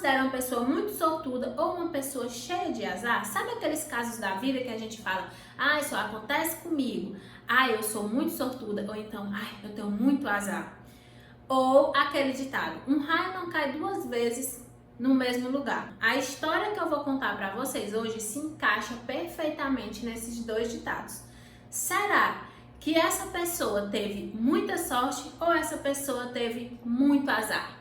considera uma pessoa muito sortuda ou uma pessoa cheia de azar? Sabe aqueles casos da vida que a gente fala, isso acontece comigo, eu sou muito sortuda, ou então, eu tenho muito azar. Ou aquele ditado, um raio não cai duas vezes no mesmo lugar. A história que eu vou contar para vocês hoje se encaixa perfeitamente nesses dois ditados. Será que essa pessoa teve muita sorte ou essa pessoa teve muito azar?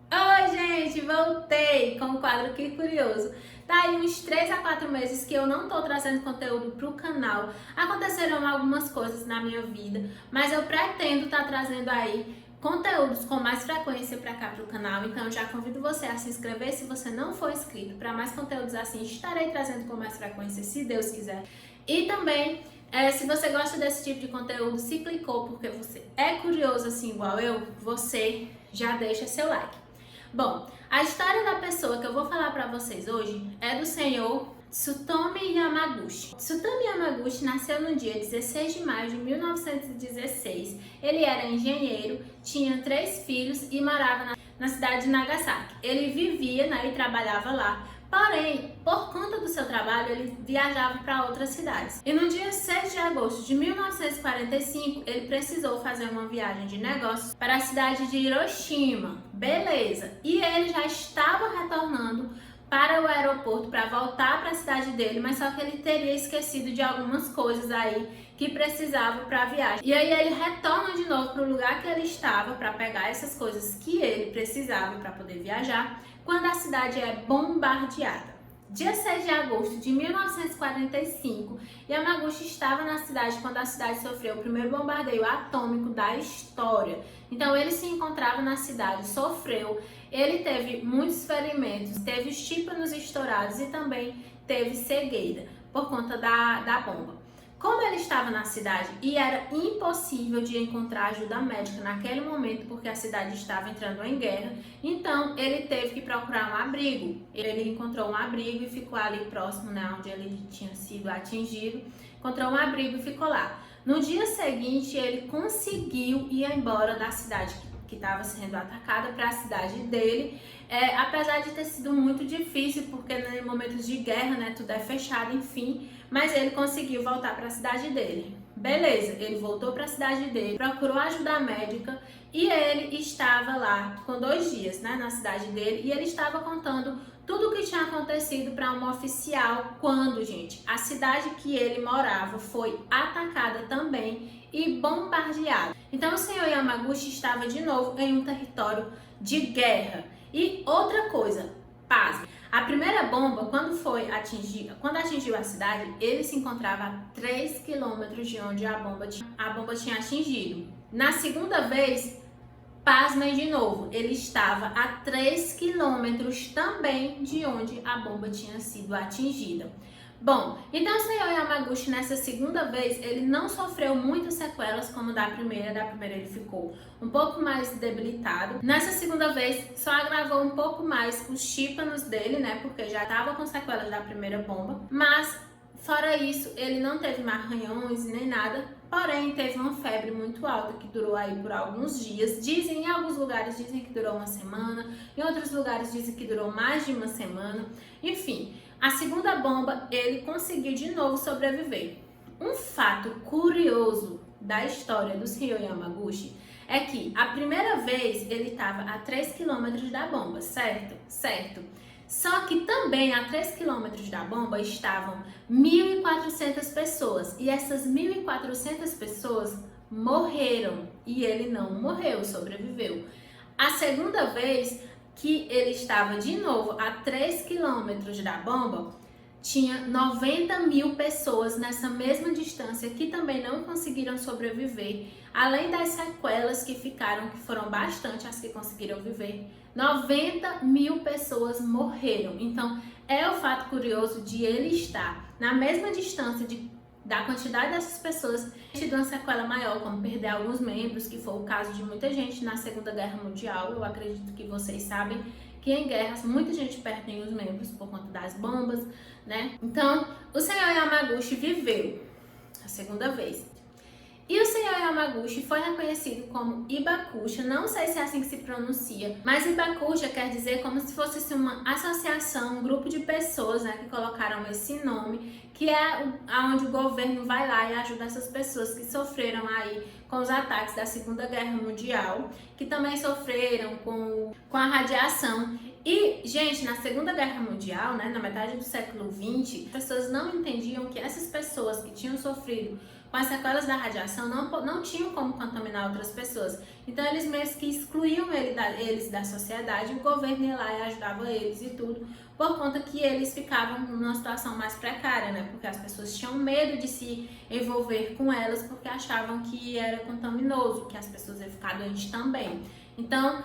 Oi, gente, voltei com o quadro Que Curioso. Tá aí uns 3 a 4 meses que eu não tô trazendo conteúdo pro canal. Aconteceram algumas coisas na minha vida, mas eu pretendo estar trazendo aí conteúdos com mais frequência para cá pro canal. Então já convido você a se inscrever se você não for inscrito. Para mais conteúdos assim, estarei trazendo com mais frequência, se Deus quiser. E também, se você gosta desse tipo de conteúdo, se clicou porque você é curioso assim igual eu, você já deixa seu like. Bom, a história da pessoa que eu vou falar para vocês hoje é do senhor Tsutomu Yamaguchi. Tsutomu Yamaguchi nasceu no dia 16 de maio de 1916. Ele era engenheiro, tinha 3 filhos e morava na cidade de Nagasaki. Ele vivia e trabalhava lá. Porém, por conta do seu trabalho, ele viajava para outras cidades. E no dia 6 de agosto de 1945, ele precisou fazer uma viagem de negócios para a cidade de Hiroshima. Beleza. E ele já estava retornando para o aeroporto para voltar para a cidade dele, mas só que ele teria esquecido de algumas coisas aí que precisava para a viagem. E aí ele retorna de novo para o lugar que ele estava para pegar essas coisas que ele precisava para poder viajar, quando a cidade é bombardeada. Dia 6 de agosto de 1945, Yamaguchi estava na cidade quando a cidade sofreu o primeiro bombardeio atômico da história. Então ele se encontrava na cidade, sofreu, ele teve muitos ferimentos, teve os tímpanos estourados e também teve cegueira por conta da bomba. Como ele estava na cidade e era impossível de encontrar ajuda médica naquele momento porque a cidade estava entrando em guerra, então ele teve que procurar um abrigo. Ele encontrou um abrigo e ficou ali próximo, onde ele tinha sido atingido. Encontrou um abrigo e ficou lá. No dia seguinte, ele conseguiu ir embora da cidade que estava sendo atacada para a cidade dele, apesar de ter sido muito difícil, porque em momentos de guerra, tudo é fechado, enfim, mas ele conseguiu voltar para a cidade dele. Beleza, ele voltou para a cidade dele, procurou ajuda médica e ele estava lá com 2 dias, na cidade dele, e ele estava contando tudo o que tinha acontecido para uma oficial quando, gente, a cidade que ele morava foi atacada também e bombardeada. Então o senhor Yamaguchi estava de novo em um território de guerra. E outra coisa, pasme, a primeira bomba, quando atingiu a cidade, ele se encontrava a 3 quilômetros de onde a bomba tinha atingido. Na segunda vez, pasmem de novo, ele estava a 3 quilômetros também de onde a bomba tinha sido atingida. Bom, então o senhor Yamaguchi nessa segunda vez, ele não sofreu muitas sequelas como da primeira ele ficou um pouco mais debilitado. Nessa segunda vez, só agravou um pouco mais os tímpanos dele, porque já estava com sequelas da primeira bomba, mas fora isso, ele não teve arranhões nem nada, porém teve uma febre muito alta que durou aí por alguns dias. Em alguns lugares dizem que durou uma semana, em outros lugares dizem que durou mais de uma semana, enfim. A segunda bomba, ele conseguiu de novo sobreviver. Um fato curioso da história do senhor Yamaguchi é que a primeira vez ele estava a 3 quilômetros da bomba, certo? Certo. Só que também a 3 quilômetros da bomba estavam 1.400 pessoas e essas 1.400 pessoas morreram e ele não morreu, sobreviveu. A segunda vez que ele estava de novo a 3 quilômetros da bomba, tinha 90.000 pessoas nessa mesma distância que também não conseguiram sobreviver, além das sequelas que ficaram, que foram bastante as que conseguiram viver. 90.000 pessoas morreram. Então, é o fato curioso de ele estar na mesma distância da quantidade dessas pessoas, de uma sequela maior, como perder alguns membros, que foi o caso de muita gente na Segunda Guerra Mundial. Eu acredito que vocês sabem que em guerras muita gente perde os membros por conta das bombas, Então, o senhor Yamaguchi viveu a segunda vez. E o senhor Yamaguchi foi reconhecido como Hibakusha, não sei se é assim que se pronuncia, mas Hibakusha quer dizer como se fosse uma associação, um grupo de pessoas, né, que colocaram esse nome, que é onde o governo vai lá e ajuda essas pessoas que sofreram aí com os ataques da Segunda Guerra Mundial, que também sofreram com a radiação. E, gente, na Segunda Guerra Mundial, né, na metade do século XX, as pessoas não entendiam que essas pessoas que tinham sofrido com as sequelas da radiação não tinham como contaminar outras pessoas. Então eles mesmo que excluíam eles da sociedade, o governo ia lá e ajudava eles e tudo, por conta que eles ficavam numa situação mais precária, né? Porque as pessoas tinham medo de se envolver com elas porque achavam que era contaminoso, que as pessoas iam ficar doentes também. Então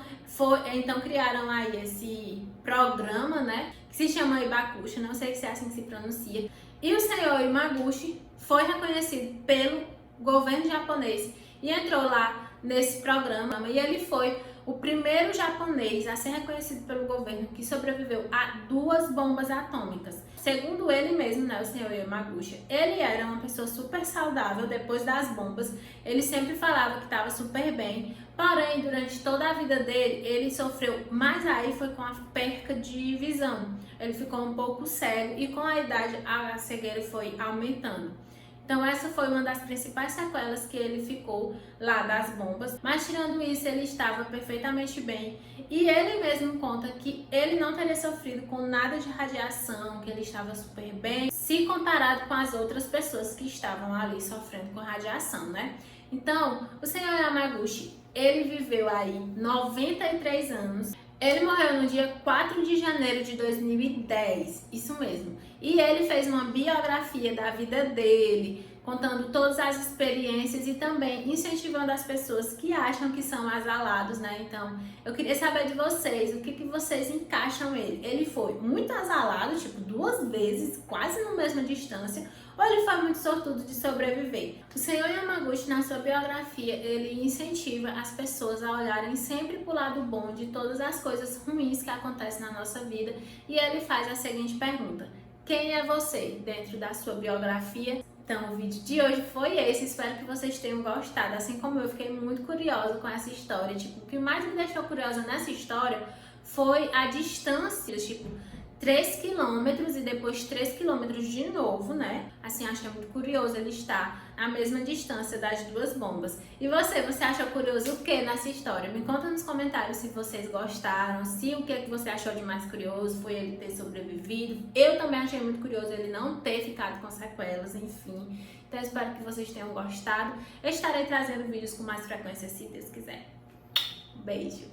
criaram aí esse programa, né, que se chama Hibakusha, não sei se é assim que se pronuncia. E o senhor Yamaguchi foi reconhecido pelo governo japonês e entrou lá nesse programa. E ele foi o primeiro japonês a ser reconhecido pelo governo que sobreviveu a 2 bombas atômicas. Segundo ele mesmo, né, o senhor Yamaguchi, ele era uma pessoa super saudável depois das bombas. Ele sempre falava que estava super bem. Porém, durante toda a vida dele, ele sofreu, mas aí foi com a perca de visão. Ele ficou um pouco cego e com a idade a cegueira foi aumentando. Então essa foi uma das principais sequelas que ele ficou lá das bombas. Mas tirando isso, ele estava perfeitamente bem. E ele mesmo conta que ele não teria sofrido com nada de radiação, que ele estava super bem, se comparado com as outras pessoas que estavam ali sofrendo com radiação, né? Então, o senhor Yamaguchi, ele viveu aí 93 anos. Ele morreu no dia 4 de janeiro de 2010, isso mesmo. E ele fez uma biografia da vida dele, contando todas as experiências e também incentivando as pessoas que acham que são azalados, né? Então, eu queria saber de vocês, o que vocês encaixam ele? Ele foi muito azalado, tipo 2 vezes, quase na mesma distância, ou ele foi muito sortudo de sobreviver? O senhor Yamaguchi, na sua biografia, ele incentiva as pessoas a olharem sempre para o lado bom de todas as coisas ruins que acontecem na nossa vida, e ele faz a seguinte pergunta: quem é você dentro da sua biografia? Então o vídeo de hoje foi esse, espero que vocês tenham gostado. Assim como eu, fiquei muito curiosa com essa história. Tipo, o que mais me deixou curiosa nessa história foi a distância, tipo, 3 quilômetros e depois 3 quilômetros de novo, né? Assim, achei muito curioso ele estar à mesma distância das 2 bombas. E você achou curioso o que nessa história? Me conta nos comentários se vocês gostaram, se o que você achou de mais curioso foi ele ter sobrevivido. Eu também achei muito curioso ele não ter ficado com sequelas, enfim. Então, espero que vocês tenham gostado. Eu estarei trazendo vídeos com mais frequência, se Deus quiser. Beijo!